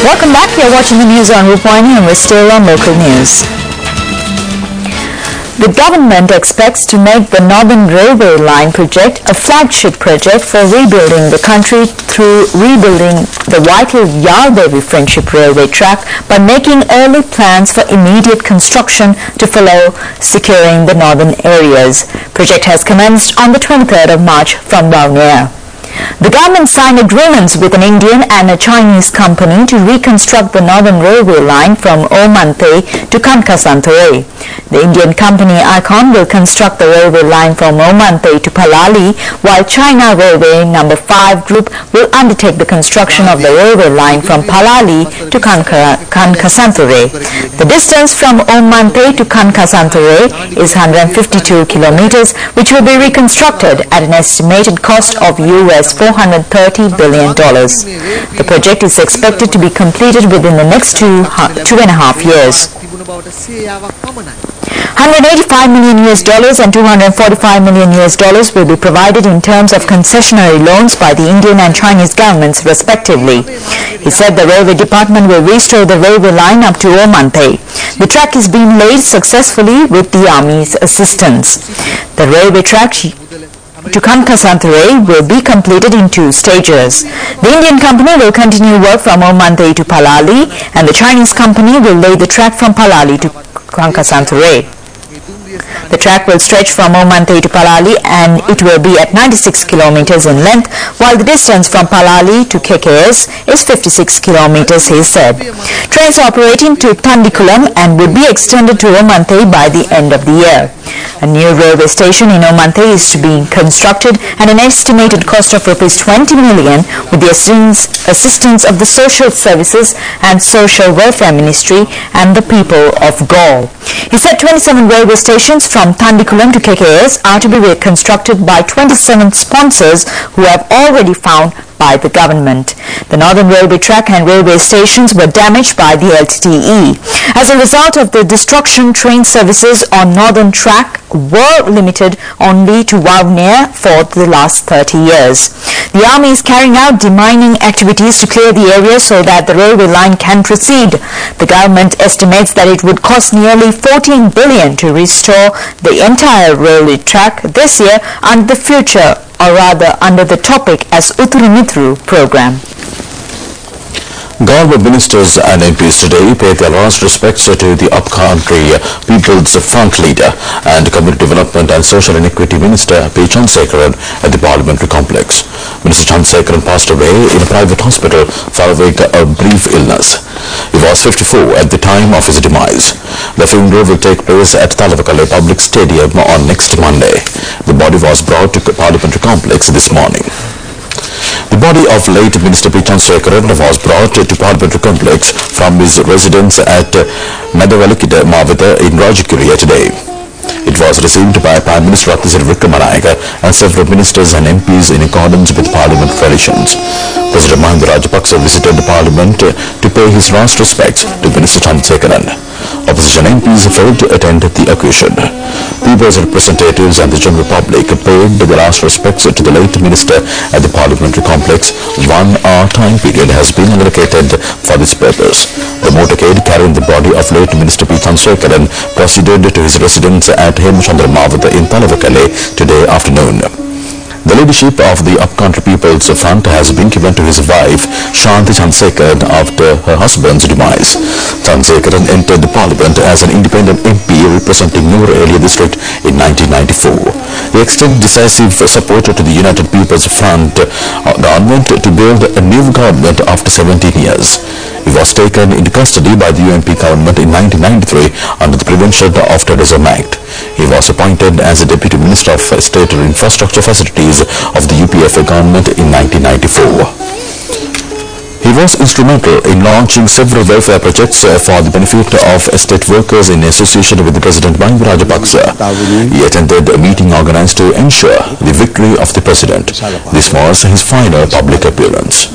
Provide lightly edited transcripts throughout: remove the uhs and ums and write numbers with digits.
Welcome back. You're watching the news on Rupavahini and we're still on local news. The government expects to make the Northern Railway Line project a flagship project for rebuilding the country through rebuilding the vital Yaldevi Friendship Railway track by making early plans for immediate construction to follow securing the northern areas. Project has commenced on the 23rd of March from Balnea. The government signed agreements with an Indian and a Chinese company to reconstruct the Northern Railway line from Omante to Kankasantore. The Indian company Icon will construct the railway line from Omante to Palali, while China Railway No. 5 Group will undertake the construction of the railway line from Palali to Kankasantore. The distance from Omante to Kankasantore is 152 kilometers, which will be reconstructed at an estimated cost of US $430 billion. The project is expected to be completed within the next two and a half years. $185 million and $245 million will be provided in terms of concessionary loans by the Indian and Chinese governments respectively. He said the railway department will restore the railway line up to Omante. The track is being laid successfully with the Army's assistance. The railway track to Kankasantore will be completed in 2 stages. The Indian company will continue work from Omante to Palali, and the Chinese company will lay the track from Palali to Kankasantore. The track will stretch from Omante to Palali and it will be at 96 kilometers in length, while the distance from Palali to KKS is 56 kilometers, he said. Trains operating to Tandikulam and would be extended to Omante by the end of the year. A new railway station in Omante is to be constructed at an estimated cost of ₹20 million with the assistance of the Social Services and Social Welfare Ministry and the people of Gaul. He said 27 railway stations from Tandikulam to KKS are to be reconstructed by 27 sponsors who have already found by the government. The Northern Railway track and railway stations were damaged by the LTTE. As a result of the destruction, train services on Northern track were limited only to Balnea for the last 30 years. The Army is carrying out demining activities to clear the area so that the railway line can proceed. The government estimates that it would cost nearly $14 billion to restore the entire railway track this year under the future, or rather under the topic as Utturu program. Government ministers and MPs today paid their last respects to the upcountry People's Front leader and Community Development and Social and Equity Minister P. Chandrasekaran at the Parliamentary Complex. Minister Chandrasekaran passed away in a private hospital following a brief illness. He was 54 at the time of his demise. The funeral will take place at Talavakale Public Stadium on next Monday. The body was brought to Parliamentary Complex this morning. The body of late Minister P. Chandrasekaran was brought to Parliamentary Complex from his residence at Nagavalakida Mavita in Rajagiriya today. It was received by Prime Minister Ratnasiri Vikramanayake and several ministers and MPs in accordance with Parliament traditions. President Mahinda Rajapaksa visited the Parliament to pay his last respects to Minister Chandrasekaran. Opposition MPs failed to attend the occasion. People's representatives and the general public paid the last respects to the late minister at the Parliamentary Complex. 1 hour time period has been allocated for this purpose. The motorcade carrying the body of late Minister P. Chandrasekaran proceeded to his residence at Hemchandra Mavata in Talavakale today afternoon. The leadership of the Upcountry People's Front has been given to his wife, Shanti Chandrasekaran, after her husband's demise. Chandrasekaran entered the Parliament as an independent MP representing Noor Area District in 1994. He extended decisive support to the United People's Front government to build a new government after 17 years. He was taken into custody by the UNP government in 1993 under the Prevention of Terrorism Act. He was appointed as the Deputy Minister of State and Infrastructure Facilities of the UPF government in 1994. He was instrumental in launching several welfare projects for the benefit of estate workers in association with President Mahinda Rajapaksa. He attended a meeting organized to ensure the victory of the President. This was his final public appearance.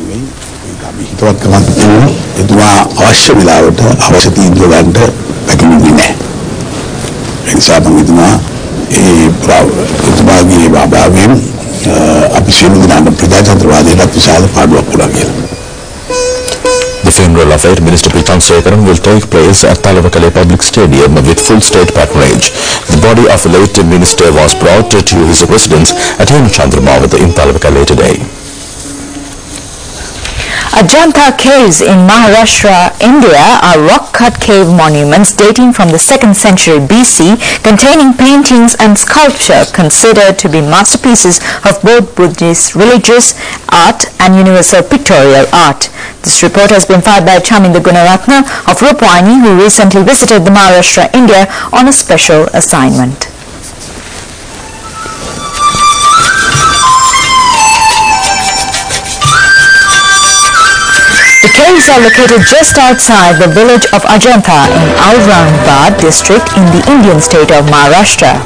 The The funeral of late Minister P. Chandrasekaran will take place at Talavakale Public Stadium with full state patronage. The body of the late minister was brought to his residence at Chandramawat in Talavakale today. Ajanta caves in Maharashtra, India are rock-cut cave monuments dating from the 2nd century BC, containing paintings and sculpture considered to be masterpieces of both Buddhist religious art and universal pictorial art. This report has been filed by Chaminda Gunaratna of Rupavahini, who recently visited the Maharashtra, India on a special assignment. The caves are located just outside the village of Ajanta in Aurangabad district in the Indian state of Maharashtra.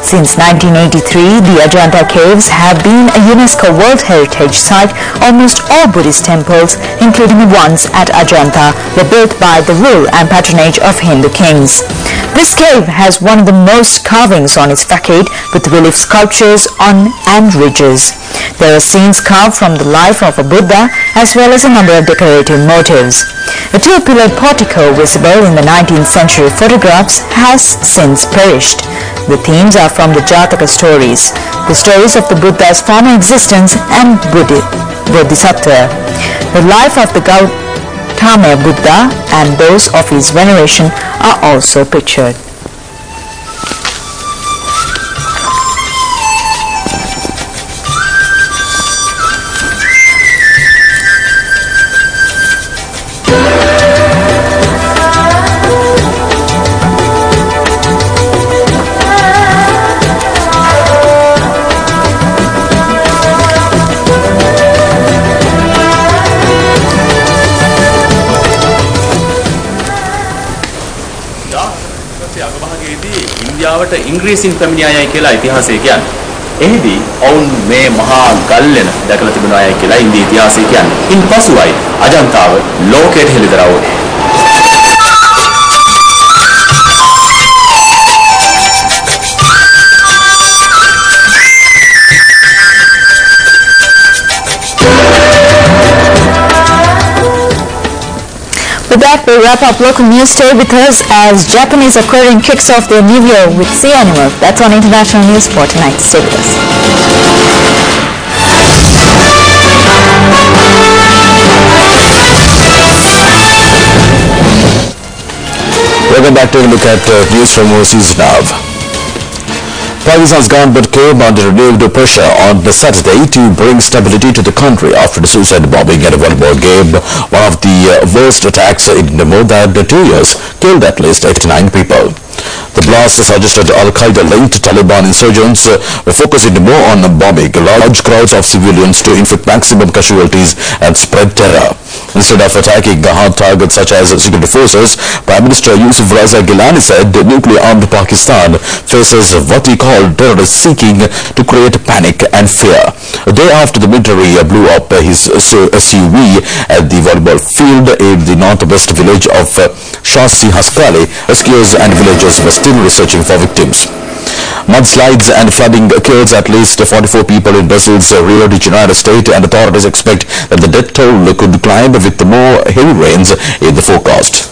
Since 1983, the Ajanta caves have been a UNESCO World Heritage Site. Almost all Buddhist temples, including the ones at Ajanta, were built by the rule and patronage of Hindu kings. This cave has one of the most carvings on its facade, with relief sculptures on and ridges. There are scenes carved from the life of a Buddha as well as a number of decorative motifs. A two-pillared portico visible in the 19th century photographs has since perished. The themes are from the Jataka stories, the stories of the Buddha's former existence and Bodhisattva. The life of the Gautama Buddha and those of his veneration are also pictured. ඉන්දියාවට ඉංග්‍රීසින් පැමිණි අයයි කියලා ඉතිහාසය කියන්නේ. එහිදී ඔවුන් මේ මහා ගල්ලෙන දැකලා තිබුණ අයයි කියලා ඉන්දිය ඉතිහාසය කියන්නේ. ඉන්පසුයි අජන්තාව ලෝකයට හෙළිදරව් වුණේ. With that, we wrap up local news. Stay with us as Japanese aquarium kicks off their new year with sea animals. That's on International News for tonight. Stay with us. Welcome back to a look at news from overseas now. Pakistan's government came under renewed pressure on the Saturday to bring stability to the country after the suicide bombing at a volleyball game. One of the worst attacks in more than 2 years killed at least 89 people. The blast suggested Al-Qaeda-linked Taliban insurgents were focusing more on bombing large crowds of civilians to inflict maximum casualties and spread terror. Instead of attacking hard targets such as security forces, Prime Minister Yusuf Raza Gilani said nuclear-armed Pakistan faces what he called terrorists seeking to create panic and fear. A day after the military blew up his SUV at the volleyball field in the northwest village of Shasi Haskali, rescuers and villagers were still researching for victims. Mudslides and flooding kills at least 44 people in Brazil's Rio de Janeiro state, and authorities expect that the death toll could climb with more heavy rains in the forecast.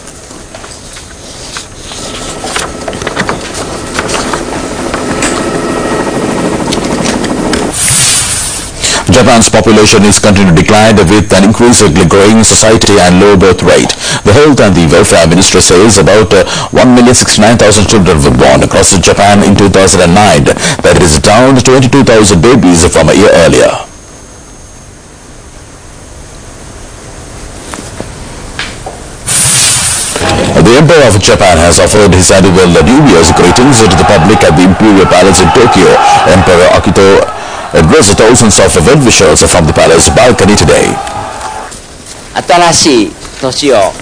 Japan's population is continuing to decline with an increasingly growing society and low birth rate. The Health and the Welfare Ministry says about 1,069,000 children were born across Japan in 2009. That is down 22,000 babies from a year earlier. The Emperor of Japan has offered his annual New Year's greetings to the public at the Imperial Palace in Tokyo. Emperor Akito addressed thousands of well-wishers from the palace balcony today. 新しい年を